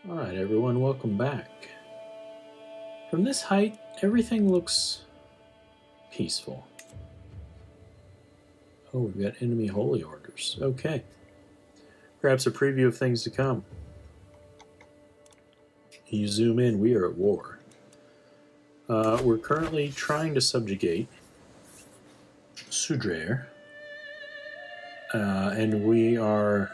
Alright, everyone, welcome back. From this height, everything looks peaceful. Oh, we've got enemy holy orders. Okay. Perhaps a preview of things to come. You zoom in, we are at war. We're currently trying to subjugate Subjugation, and we are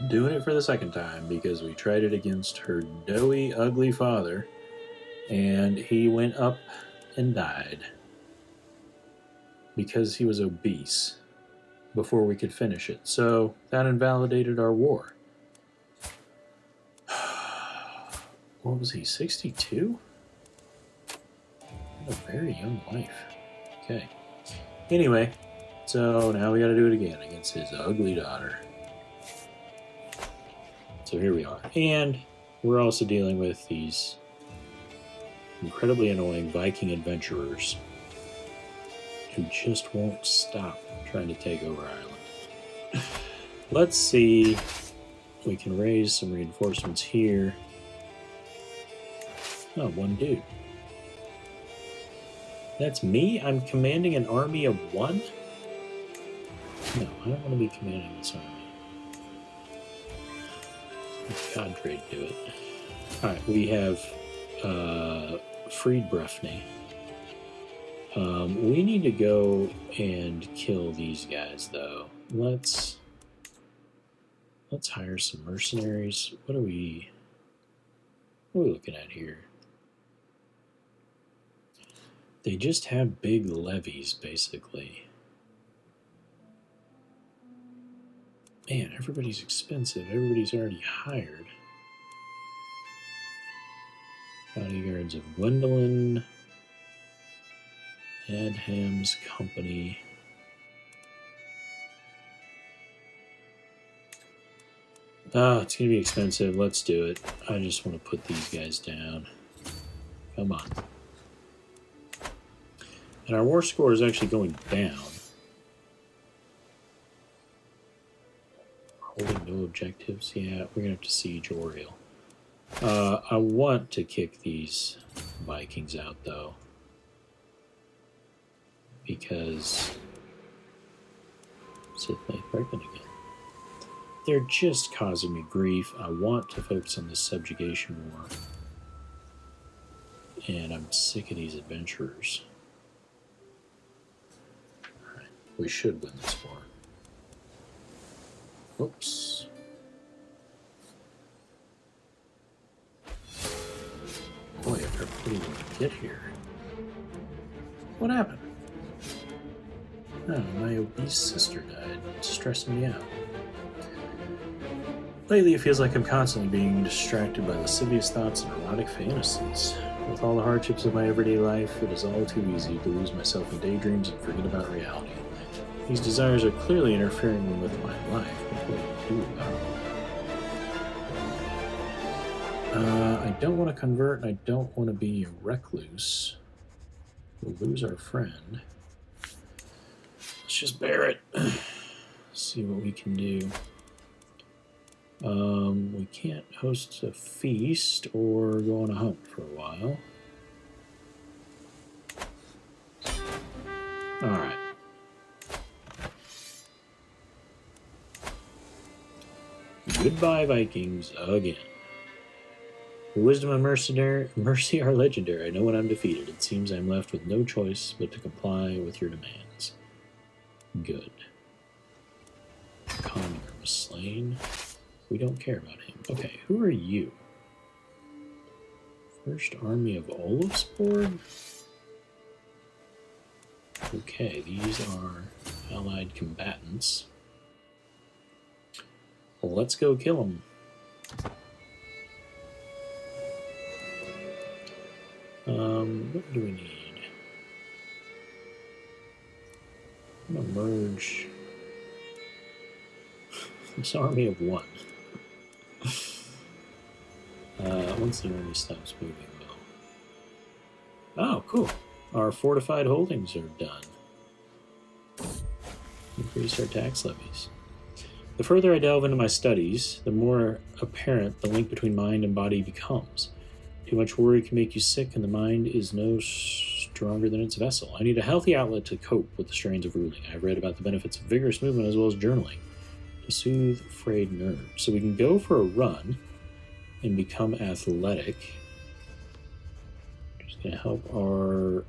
doing it for the second time because we tried it against her doughy, ugly father, and he went up and died because he was obese before we could finish it. So that invalidated our war. What was he, 62? A very young life. Okay. Anyway, so now we gotta do it again against his ugly daughter. So here we are. And we're also dealing with these incredibly annoying Viking adventurers who just won't stop trying to take over Ireland. Let's see. We can raise some reinforcements here. Oh, one dude. That's me? I'm commanding an army of one? No, I don't want to be commanding this army. Cadre do it. Alright, we have freed Breffney. We need to go and kill these guys, though. Let's hire some mercenaries. What are we looking at here? They just have big levies, basically. Man, everybody's expensive. Everybody's already hired. Bodyguards of Gwendolyn. Adham's company. Ah, it's going to be expensive. Let's do it. I just want to put these guys down. Come on. And our war score is actually going down. Holding no objectives. Yeah, we're going to have to siege Oriel. I want to kick these Vikings out, though. Because... Sithmate pregnant again. They're just causing me grief. I want to focus on this subjugation war. And I'm sick of these adventurers. Alright, we should win this war. Oops. Boy, if everybody would get here. What happened? Oh, my obese sister died. It's stressing me out. Lately, it feels like I'm constantly being distracted by lascivious thoughts and erotic fantasies. With all the hardships of my everyday life, it is all too easy to lose myself in daydreams and forget about reality. These desires are clearly interfering with my life. What do I do about it? I don't want to convert, and I don't want to be a recluse. We'll lose our friend. Let's just bear it. See what we can do. We can't host a feast or go on a hunt for a while. Alright. Goodbye, Vikings, again. Wisdom and mercy are legendary. I know when I'm defeated. It seems I'm left with no choice but to comply with your demands. Good. Conqueror was slain. We don't care about him. Okay, who are you? First Army of Olafsborg? Okay, these are allied combatants. Well, let's go kill them. What do we need? I'm gonna merge this army of one. Once the army stops moving, though. Oh, cool. Our fortified holdings are done. Increase our tax levies. The further I delve into my studies, the more apparent the link between mind and body becomes. Too much worry can make you sick, and the mind is no stronger than its vessel. I need a healthy outlet to cope with the strains of ruling. I've read about the benefits of vigorous movement as well as journaling to soothe frayed nerves. So we can go for a run and become athletic. Just going to help our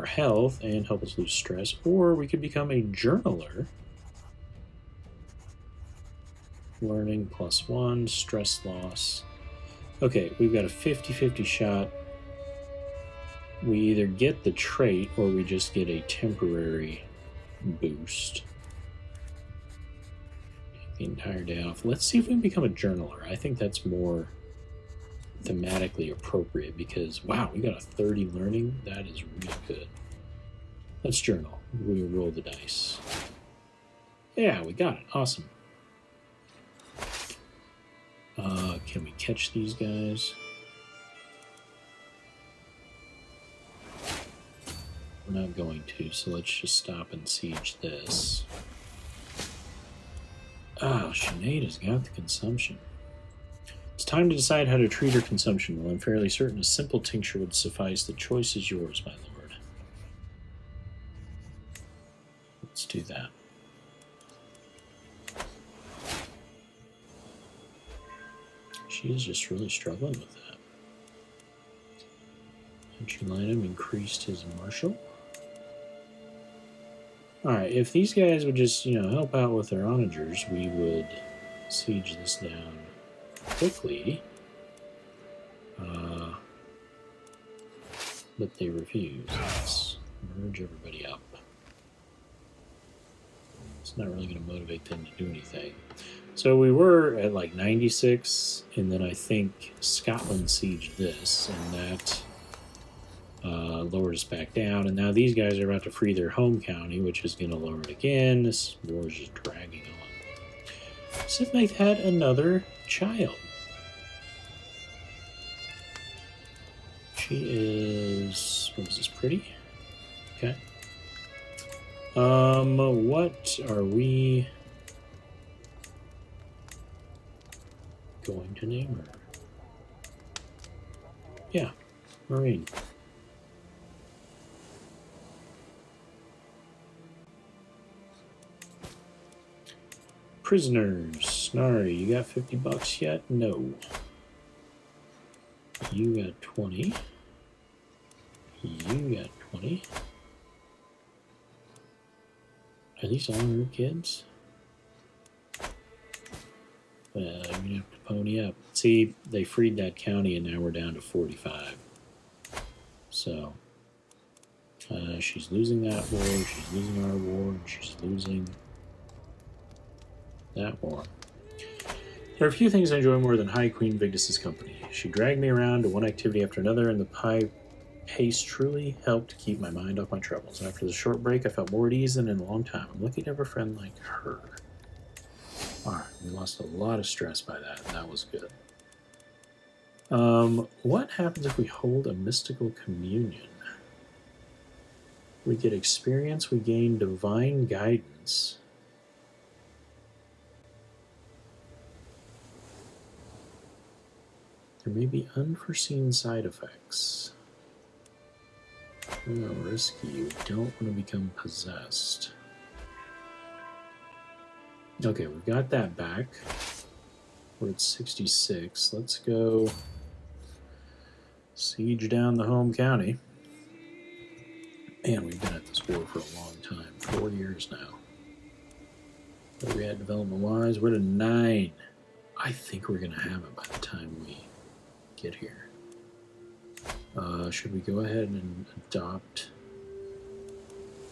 health and help us lose stress. Or we could become a journaler. Learning +1, stress loss. Okay, we've got a 50-50 shot. We either get the trait or we just get a temporary boost. Take the entire day off. Let's see if we can become a journaler. I think that's more thematically appropriate because, wow, we got a 30 learning. That is really good. Let's journal. We roll the dice. Yeah, we got it. Awesome. Can we catch these guys? We're not going to, so let's just stop and siege this. Oh, Sinead has got the consumption. It's time to decide how to treat her consumption. Well, I'm fairly certain a simple tincture would suffice. The choice is yours, my lord. Let's do that. She's just really struggling with that. Anchulinum increased his martial. Alright, if these guys would just, help out with their onagers, we would siege this down quickly. But they refuse. Let's merge everybody up. It's not really going to motivate them to do anything. So we were at like 96, and then I think Scotland sieged this, and that lowered us back down. And now these guys are about to free their home county, which is going to lower it again. This war is just dragging on. So if they've had another child. She is, what is this, pretty? Okay. What are we going to name her? Yeah, Marine. Prisoners. Snarry, you got $50 yet? No. You got 20. You got 20. Are these all her kids? Well, you're going to have to pony up. See, they freed that county and now we're down to 45. So, she's losing that war, she's losing our war, and she's losing that war. There are a few things I enjoy more than High Queen Vigdis's company. She dragged me around to one activity after another, and the pace truly helped to keep my mind off my troubles. After the short break, I felt more at ease than in a long time. I'm lucky to have a friend like her. Alright, we lost a lot of stress by that, and that was good. What happens if we hold a mystical communion? We get experience, we gain divine guidance. There may be unforeseen side effects. Oh, risky. We don't want to become possessed. Okay, we've got that back. We're at 66. Let's go siege down the home county. Man, we've been at this war for a long time. 4 years now. What are we at development-wise? We're at a 9. I think we're going to have it by the time we get here. Should we go ahead and adopt?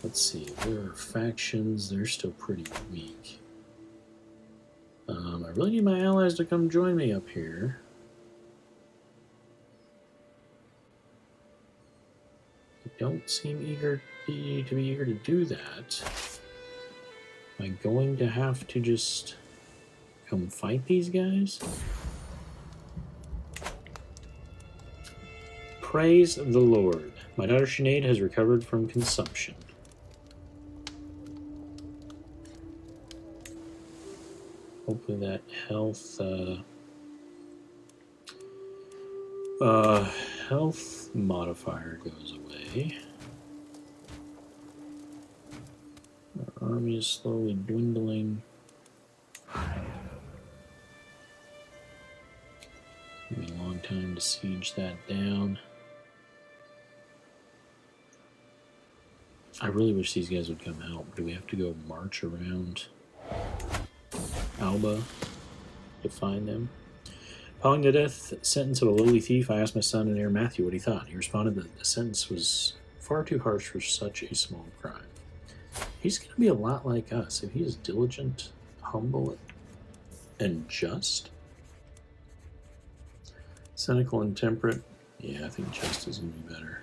Let's see. There are factions. They're still pretty weak. I really need my allies to come join me up here. They don't seem to be eager to do that. Am I going to have to just come fight these guys? Praise the Lord. My daughter Sinead has recovered from consumption. hopefully that health health modifier goes away. Our army is slowly dwindling. It'll be a long time to siege that down. I really wish these guys would come out. Do we have to go march around Alba to find them? Following the death sentence of a lowly thief, I asked my son and heir Matthew what he thought. He responded that the sentence was far too harsh for such a small crime. He's going to be a lot like us. If he is diligent, humble, and just. Cynical and temperate. Yeah, I think just is going to be better.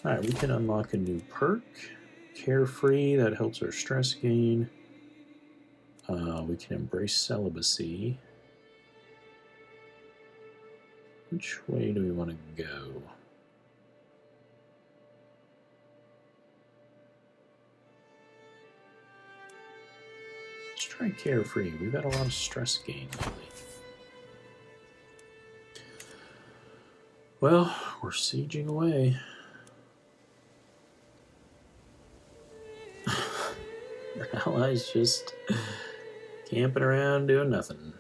Alright, we can unlock a new perk. Carefree, that helps our stress gain. We can embrace celibacy. Which way do we want to go? Let's try carefree. We've had a lot of stress gain lately. Well, we're sieging away. Our allies just camping around doing nothing.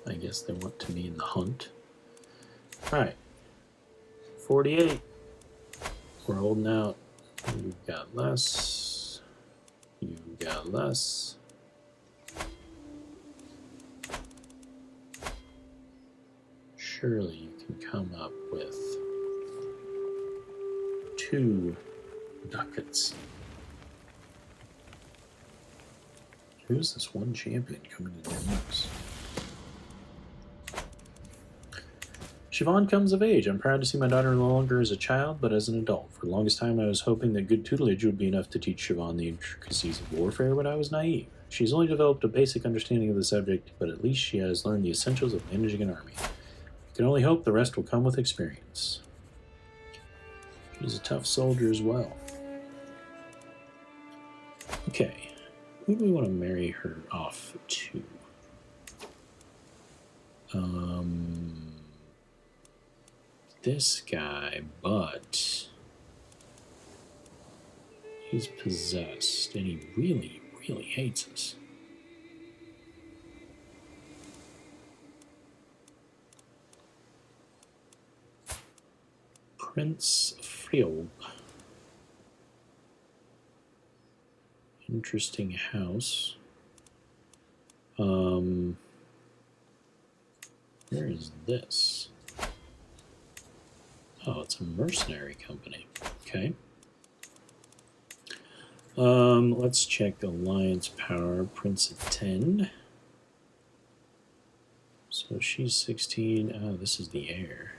I guess they want to be in the hunt. Alright. 48. We're holding out. You've got less. You've got less. Surely you can come up with 2 ducats. Who's this one champion coming to do this? Siobhan comes of age. I'm proud to see my daughter no longer as a child, but as an adult. For the longest time, I was hoping that good tutelage would be enough to teach Siobhan the intricacies of warfare, but I was naive. She's only developed a basic understanding of the subject, but at least she has learned the essentials of managing an army. I can only hope the rest will come with experience. She's a tough soldier as well. Okay, who do we want to marry her off to? This guy, but he's possessed and he really, really hates us. Prince Friol. Interesting house. Where is this? Oh, it's a mercenary company. Okay. Let's check alliance power. Prince of 10. So she's 16. Oh, this is the heir.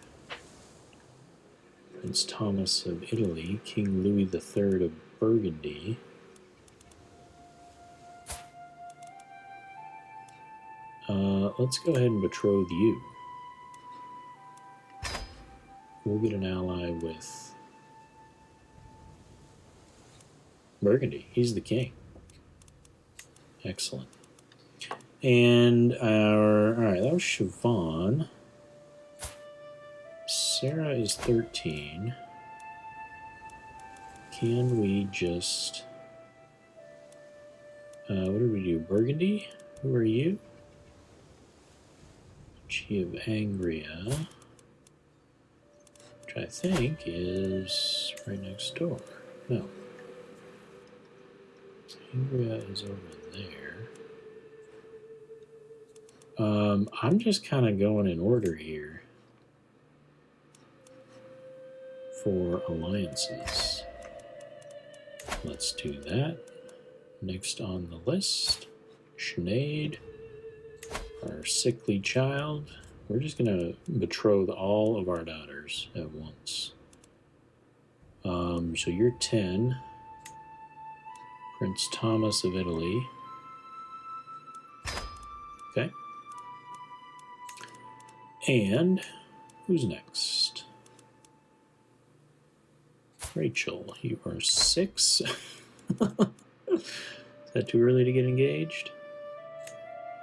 Prince Thomas of Italy. King Louis III of Burgundy. Let's go ahead and betroth you. We'll get an ally with Burgundy. He's the king. Excellent. And alright, that was Siobhan. Sarah is 13. Can we just... what did we do? Burgundy? Who are you? Duchy of Angria. Which I think is right next door. No. Angria is over there. I'm just kind of going in order here for alliances. Let's do that. Next on the list, Sinead, our sickly child. We're just going to betroth all of our daughters at once. So you're 10. Prince Thomas of Italy. Okay. And who's next? Rachel, you are 6. Is that too early to get engaged?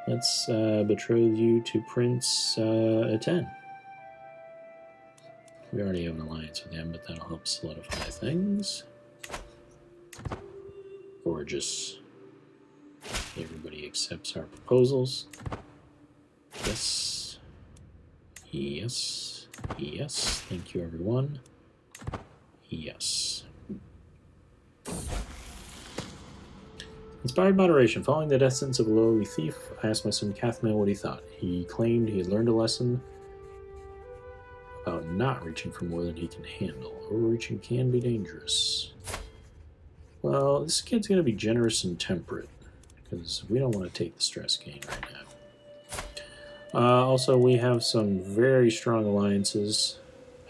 Let's betroth you to Prince Eten. We already have an alliance with him, but that'll help solidify things. Gorgeous. Everybody accepts our proposals. Yes. Yes. Yes. Thank you, everyone. Yes. Inspired moderation. Following the death sentence of a lowly thief, I asked my son Cathmail what he thought. He claimed he had learned a lesson about not reaching for more than he can handle. Overreaching can be dangerous. Well, this kid's going to be generous and temperate, because we don't want to take the stress gain right now. Also, we have some very strong alliances.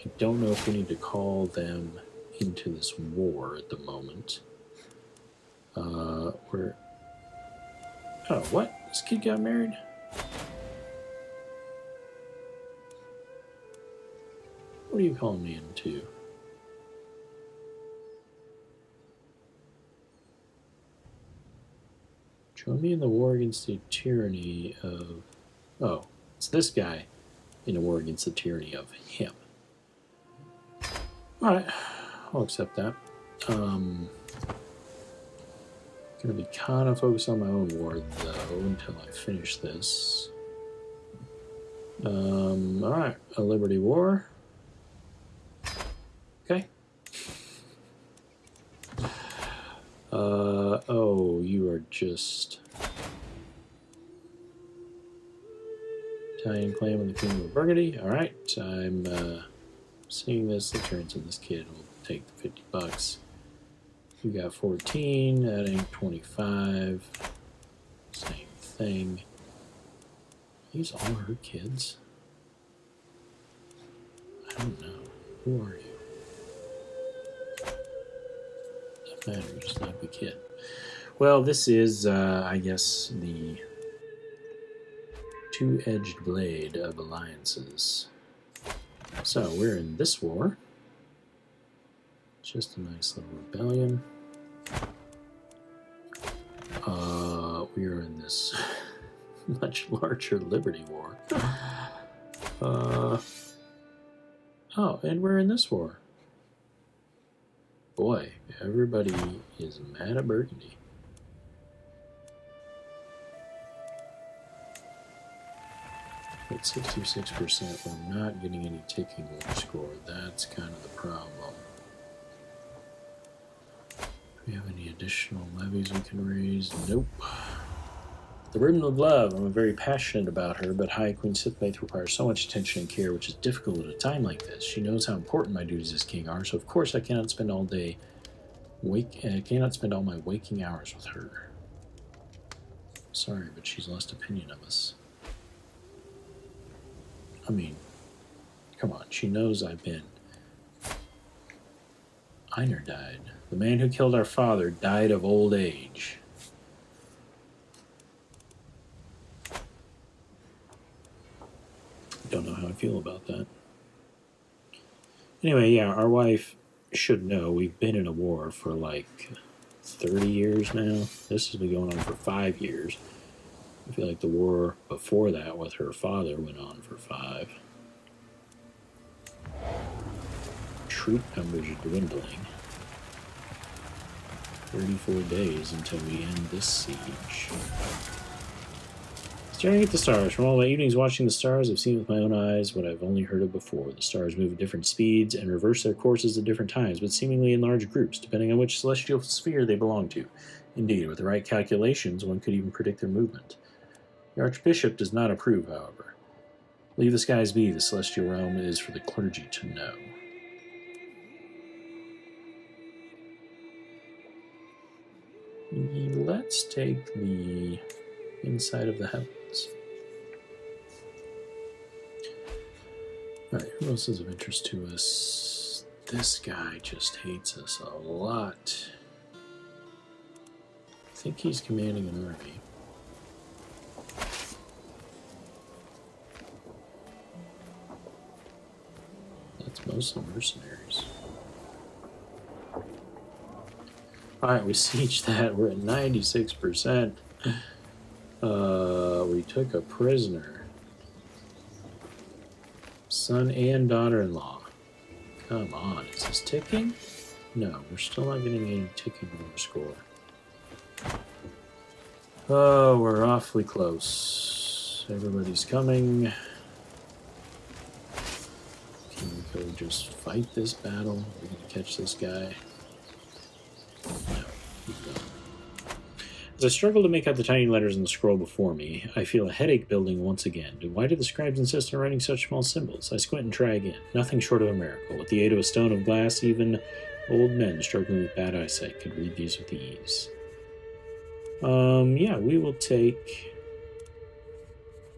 I don't know if we need to call them into this war at the moment. We're... Oh, what? This kid got married? What are you calling me into? Join me in the war against the tyranny of... Oh, it's this guy in a war against the tyranny of him. Alright, I'll accept that. Gonna be kind of focused on my own war, though, until I finish this. Alright, a Liberty War. Okay. Oh, you are just... Italian claim of the Kingdom of Burgundy. Alright, I'm seeing this. Let's turn to this kid. We'll take the 50 bucks. You got 14, that ain't 25. Same thing. Are these all her kids? I don't know. Who are you? Doesn't matter, you're just not a kid. Well, this is, I guess, the two-edged blade of alliances. So, we're in this war. Just a nice little rebellion. We are in this much larger Liberty War. Oh, and we're in this war. Boy, everybody is mad at Burgundy. At 66%, we're not getting any ticking war score. That's kind of the problem. Do we have any additional levies we can raise? Nope. The Ribbon of Love. I'm very passionate about her, but High Queen Sithmaith requires so much attention and care, which is difficult at a time like this. She knows how important my duties as king are, so of course I cannot spend all my waking hours with her. Sorry, but she's lost opinion of us. I mean, come on, she knows I've been. Einar died. The man who killed our father died of old age. Don't know how I feel about that. Anyway, yeah, our wife should know we've been in a war for like 30 years now. This has been going on for 5 years. I feel like the war before that with her father went on for 5. Troop numbers are dwindling. 34 days until we end this siege. Staring at the stars. From all my evenings watching the stars, I've seen with my own eyes what I've only heard of before. The stars move at different speeds and reverse their courses at different times, but seemingly in large groups, depending on which celestial sphere they belong to. Indeed, with the right calculations, one could even predict their movement. The Archbishop does not approve, however. Leave the skies be. The celestial realm is for the clergy to know. Let's take the inside of the heavens. Alright, who else is of interest to us? This guy just hates us a lot. I think he's commanding an army. That's mostly mercenaries. Alright, we sieged that. We're at 96%. We took a prisoner. Son and daughter-in-law. Come on, is this ticking? No, we're still not getting any ticking war score. Oh, we're awfully close. Everybody's coming. Can we go just fight this battle? We're gonna catch this guy. No, he's gone. As I struggle to make out the tiny letters in the scroll before me, I feel a headache building once again. Why do the scribes insist on writing such small symbols? I squint and try again. Nothing short of a miracle. With the aid of a stone of glass, even old men struggling with bad eyesight could read these with ease. Yeah, we will take...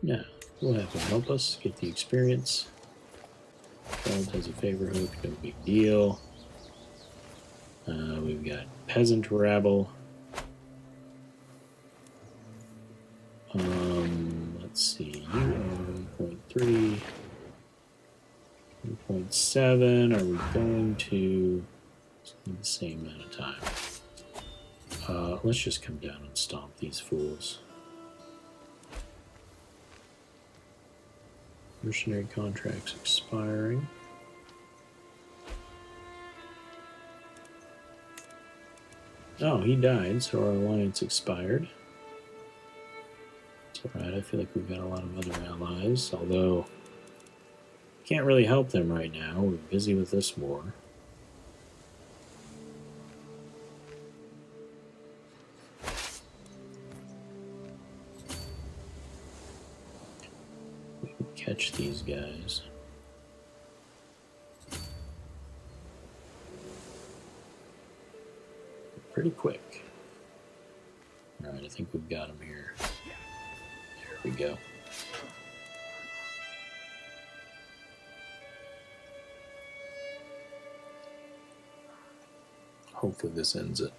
Yeah, we'll have him help us get the experience. Gold has a favor hook, no big deal. We've got peasant rabble. Let's see, you are 1.3, 1.7. Are we going to spend the same amount of time? Let's just come down and stomp these fools. Mercenary contracts expiring. Oh, he died, so our alliance expired. Alright, I feel like we've got a lot of other allies, although can't really help them right now. We're busy with this war. We can catch these guys. Pretty quick. Alright, I think we've got them here. We go. Hopefully this ends it.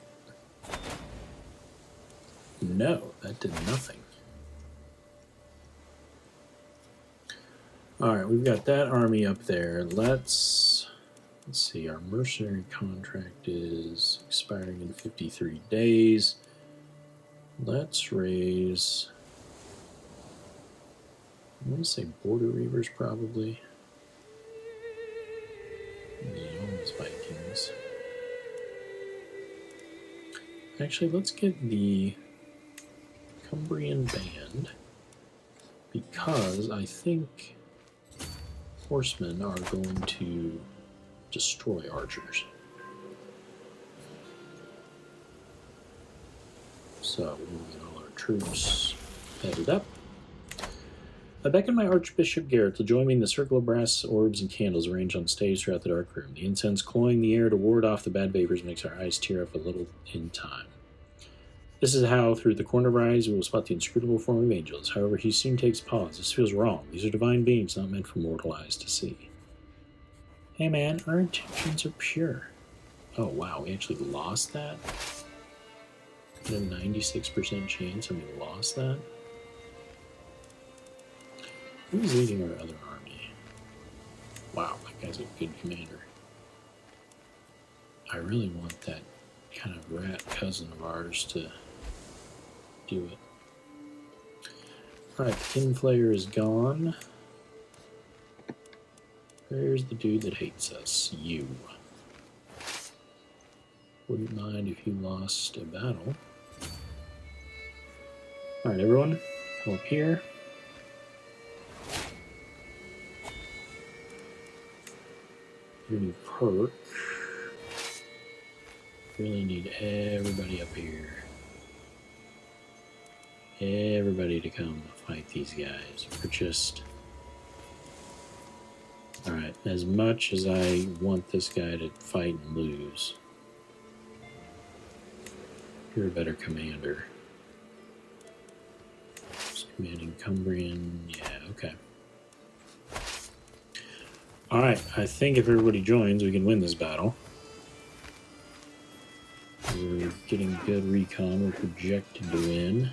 No, that did nothing. Alright, we've got that army up there. Let's see, our mercenary contract is expiring in 53 days. Let's raise... I want to say border reavers, probably. These Vikings. Actually, let's get the Cumbrian band, because I think horsemen are going to destroy archers. So we'll get all our troops headed up. I beckon my Archbishop Garrett to join me in the circle of brass orbs and candles arranged on stage throughout the dark room. The incense cloying the air to ward off the bad vapors makes our eyes tear up a little in time. This is how, through the corner of our eyes, we will spot the inscrutable form of angels. However, he soon takes pause. This feels wrong. These are divine beings not meant for mortal eyes to see. Hey man, our intentions are pure. Oh wow, we actually lost that? A 96% chance and we lost that? Who's leading our other army? Wow, that guy's a good commander. I really want that kind of rat cousin of ours to do it. Alright, the Kinflayer is gone. Where's the dude that hates us? You. Wouldn't mind if you lost a battle. Alright, everyone, come up here. Your new perk. Really need everybody up here. Everybody to come fight these guys. We're just... Alright, as much as I want this guy to fight and lose, you're a better commander. Just commanding Cumbrian, yeah, okay. Alright, I think if everybody joins, we can win this battle. We're getting good recon, we're projected to win.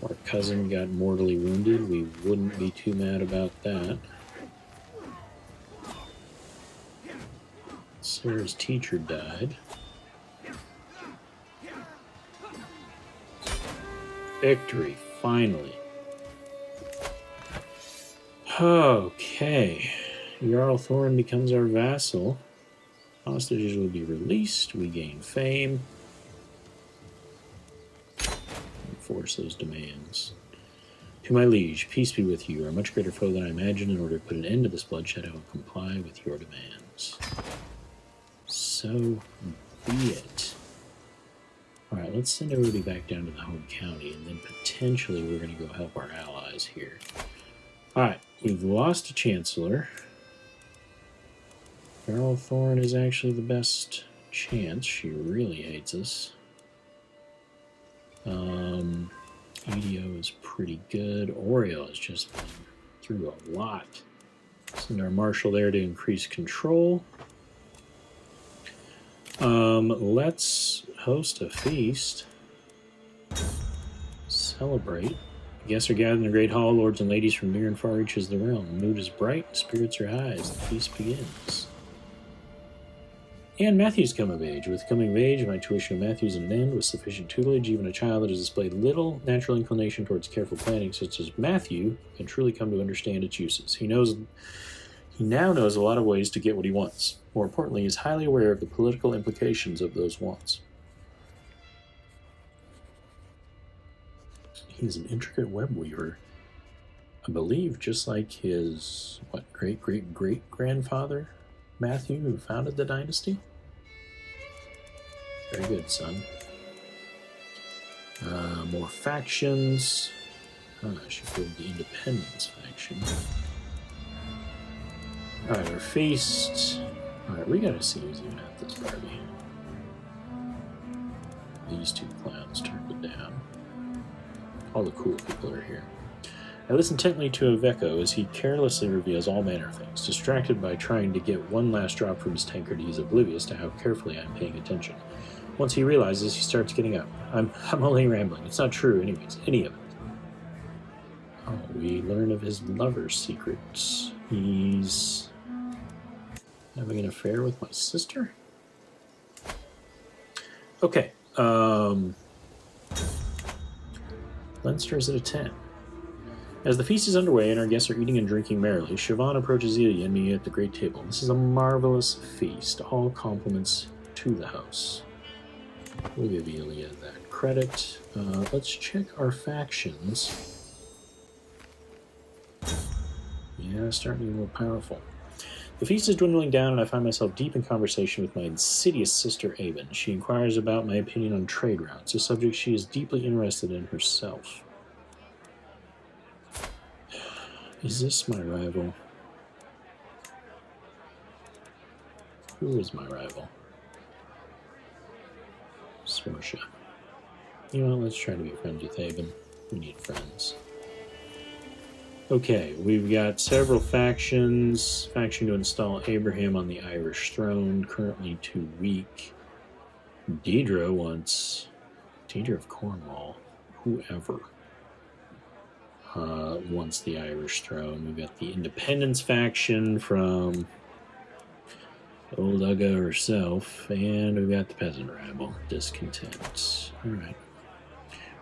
Our cousin got mortally wounded, we wouldn't be too mad about that. Let's Sarah's teacher died. Victory, finally. Okay. Jarl Thorin becomes our vassal. Hostages will be released. We gain fame. Enforce those demands. To my liege, peace be with you. You are a much greater foe than I imagined. In order to put an end to this bloodshed, I will comply with your demands. So be it. Alright, let's send everybody back down to the home county, and then potentially we're going to go help our allies here. Alright, we've lost a chancellor. Jarl Thorin is actually the best chance. She really hates us. EDO is pretty good. Oriel has just been through a lot. Send our marshal there to increase control. Let's host a feast. Celebrate. Guests are gathered in the great hall, lords and ladies from near and far reaches of the realm. The mood is bright, spirits are high as the feast begins. And Matthew's come of age. With coming of age, my tuition of Matthew's at an end. With sufficient tutelage, even a child that has displayed little natural inclination towards careful planning, such as Matthew, can truly come to understand its uses. He now knows a lot of ways to get what he wants. More importantly, he is highly aware of the political implications of those wants. He's an intricate web weaver. I believe just like his, great-great-great-grandfather, Matthew, who founded the dynasty. Very good, son. More factions. I should build the Independence faction. Alright, our feast. Alright, we gotta see who's even at this party. These two clowns turned it down. All the cool people are here. I listen intently to Aveco as he carelessly reveals all manner of things. Distracted by trying to get one last drop from his tankard, he is oblivious to how carefully I am paying attention. Once he realizes, he starts getting up. I'm only rambling. It's not true anyways. Any of it. Oh, we learn of his lover's secrets. He's having an affair with my sister? Okay. Leinster is at a 10. As the feast is underway and our guests are eating and drinking merrily, Siobhan approaches Ilya and me at the great table. This is a marvelous feast. All compliments to the house. We'll give Ilya that credit. Let's check our factions. Yeah, starting to be more powerful. The feast is dwindling down, and I find myself deep in conversation with my insidious sister, Aben. She inquires about my opinion on trade routes, a subject she is deeply interested in herself. Is this my rival? Who is my rival? Swarsha. You know, let's try to be friends with Aben. We need friends. Okay, we've got several factions. Faction to install Abraham on the Irish throne, currently too weak. Deidre wants... Deidre of Cornwall. Whoever. Wants the Irish throne. We've got the Independence faction from old Ugga herself, and we've got the peasant rabble. Discontent. Alright.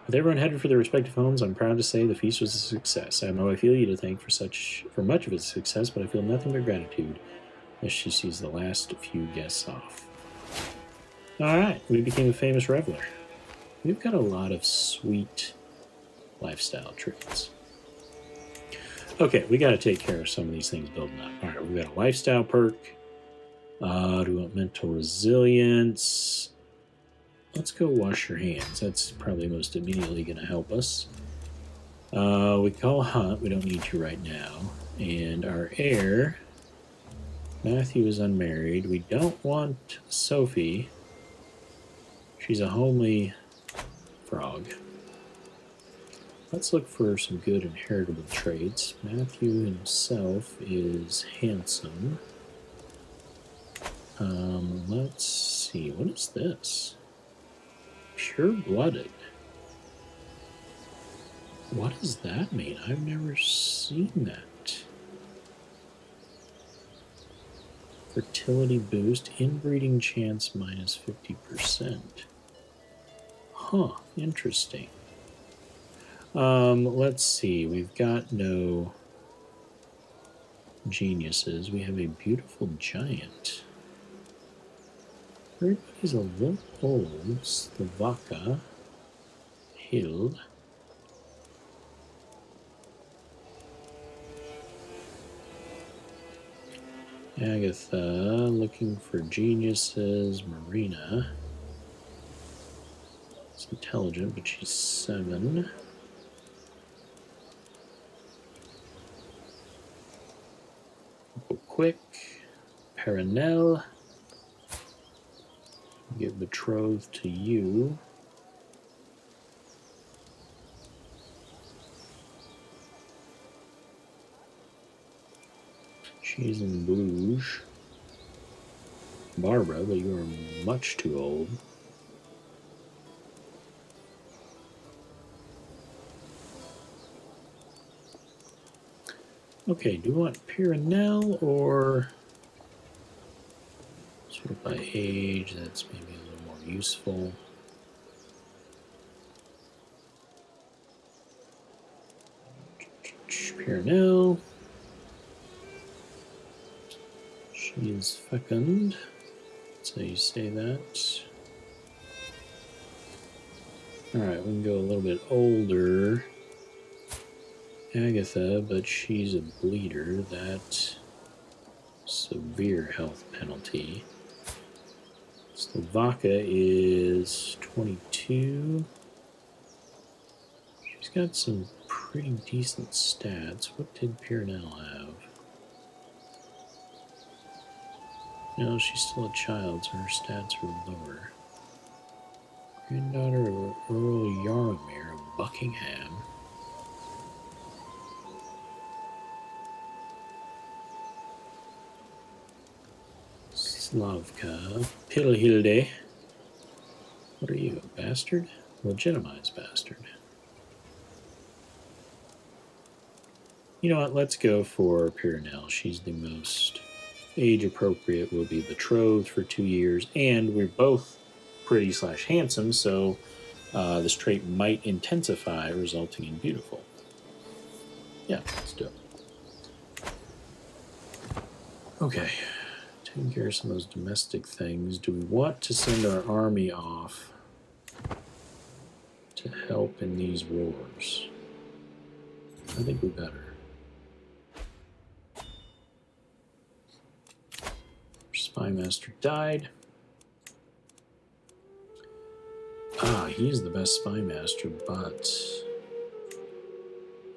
With everyone headed for their respective homes, I'm proud to say the feast was a success. I have my wife Ilya to thank for much of its success, but I feel nothing but gratitude as she sees the last few guests off. Alright, we became a famous reveler. We've got a lot of sweet lifestyle traits. Okay, we got to take care of some of these things building up. Alright, we've got a lifestyle perk. Do we want mental resilience? Let's go wash your hands. That's probably most immediately going to help us. We call hunt. We don't need to right now. And our heir, Matthew, is unmarried. We don't want Sophie. She's a homely frog. Let's look for some good inheritable traits. Matthew himself is handsome. Let's see. What is this? Pure-blooded. What does that mean? I've never seen that. Fertility boost, inbreeding chance minus 50%. Huh, interesting. Let's see. We've got no geniuses. We have a beautiful giant. Everybody's a little old. Slovaka. Hild. Agatha, looking for geniuses. Marina. It's intelligent, but she's 7. Go quick. Perenelle. Get betrothed to you. She's in Bruges. Barbara, but you are much too old. Okay, do we want Perenelle or sort of by age? That's maybe a little more useful. Perenelle. She is fecund. That's how you say that. Alright, we can go a little bit older. Agatha, but she's a bleeder. That severe health penalty. Slovaka is 22. She's got some pretty decent stats. What did Perenelle have? No, she's still a child, so her stats are lower. Granddaughter of Earl Jaromir of Buckingham. Slavka. Pilhilde. What are you, a bastard? Legitimized bastard. You know what, let's go for Perenelle. She's the most age appropriate. Will be betrothed for 2 years, and we're both pretty / handsome, so this trait might intensify, resulting in beautiful. Yeah, let's do it. Okay, taking care of some of those domestic things. Do we want to send our army off to help in these wars? I think we better. Spymaster died. He's the best spymaster, but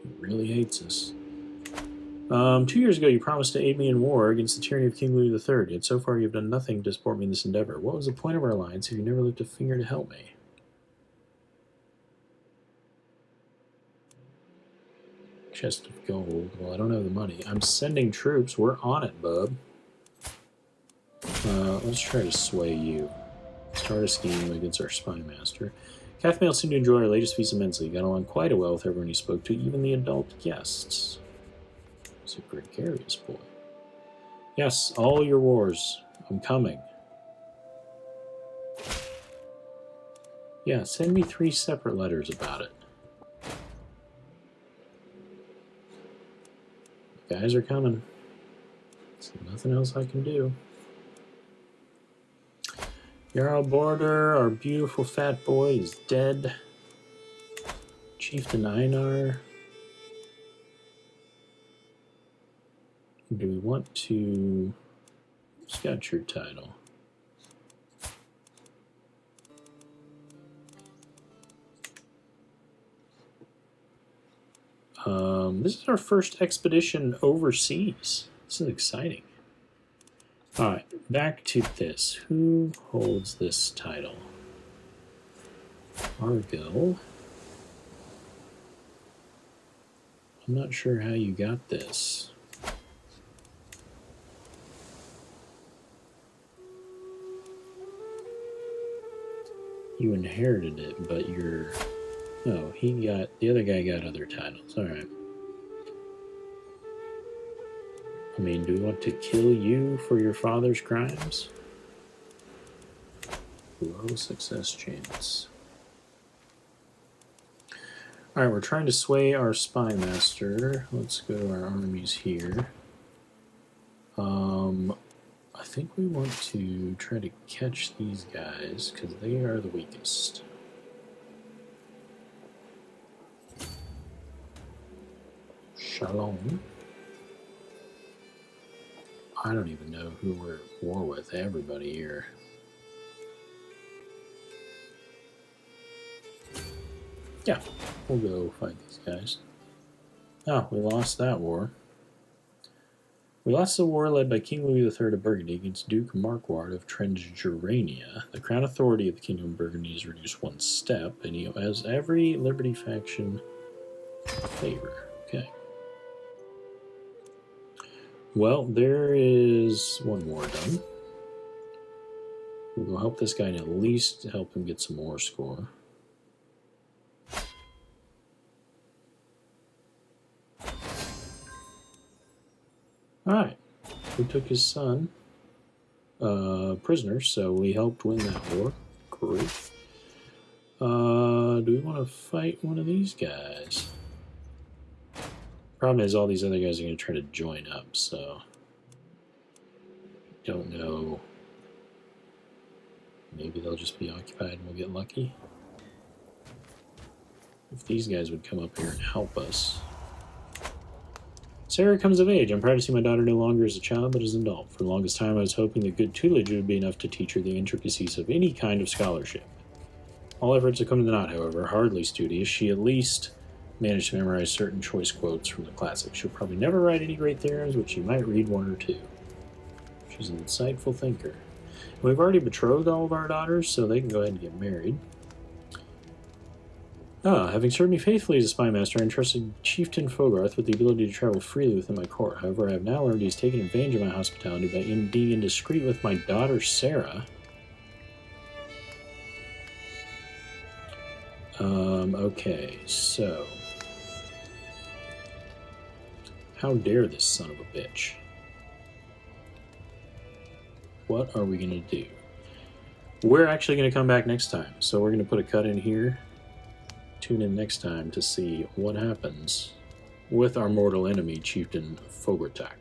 he really hates us. 2 years ago, you promised to aid me in war against the tyranny of King Louis III, yet so far you have done nothing to support me in this endeavor. What was the point of our alliance if you never lifted a finger to help me? Chest of gold. Well, I don't have the money. I'm sending troops. We're on it, bub. Let's try to sway you. Start a scheme against our spymaster. Cathmail seemed to enjoy our latest feast immensely. Got along quite well with everyone he spoke to, even the adult guests. He's a gregarious boy. Yes, all your wars. I'm coming. Yeah, send me 3 separate letters about it. Guys are coming. There's nothing else I can do. Jarl Border, our beautiful fat boy, is dead. Chieftain Einar. Do we want to... Who's got your title? This is our first expedition overseas. This is exciting. Alright, back to this. Who holds this title? Argyll. I'm not sure how you got this. You inherited it, but you're... Oh, the other guy got other titles. Alright. I mean, do we want to kill you for your father's crimes? Low success chance. Alright, we're trying to sway our spy master. Let's go to our armies here. I think we want to try to catch these guys, because they are the weakest. Shalom. I don't even know who we're at war with. Everybody here. Yeah, we'll go fight these guys. Oh, we lost that war. We lost the war led by King Louis III of Burgundy against Duke Marquard of Transjurania. The crown authority of the Kingdom of Burgundy is reduced one step, and he has every liberty faction favor. Okay. Well, there is one more done. We'll help this guy and at least help him get some more score. Alright. We took his son prisoner, so we helped win that war. Great. Do we want to fight one of these guys? Problem is, all these other guys are going to try to join up, so don't know. Maybe they'll just be occupied and we'll get lucky. If these guys would come up here and help us. Sarah comes of age. I'm proud to see my daughter no longer as a child, but as an adult. For the longest time, I was hoping that good tutelage would be enough to teach her the intricacies of any kind of scholarship. All efforts have come to naught, however. Hardly studious, she at least managed to memorize certain choice quotes from the classics. She'll probably never write any great theorems, but she might read one or two. She's an insightful thinker. We've already betrothed all of our daughters, so they can go ahead and get married. Having served me faithfully as a spy master, I entrusted Chieftain Fogarth with the ability to travel freely within my court. However, I have now learned he has taken advantage of my hospitality by being indiscreet with my daughter Sarah. Okay, so... how dare this son of a bitch? What are we going to do? We're actually going to come back next time, so we're going to put a cut in here. Tune in next time to see what happens with our mortal enemy, Chieftain Fogartak.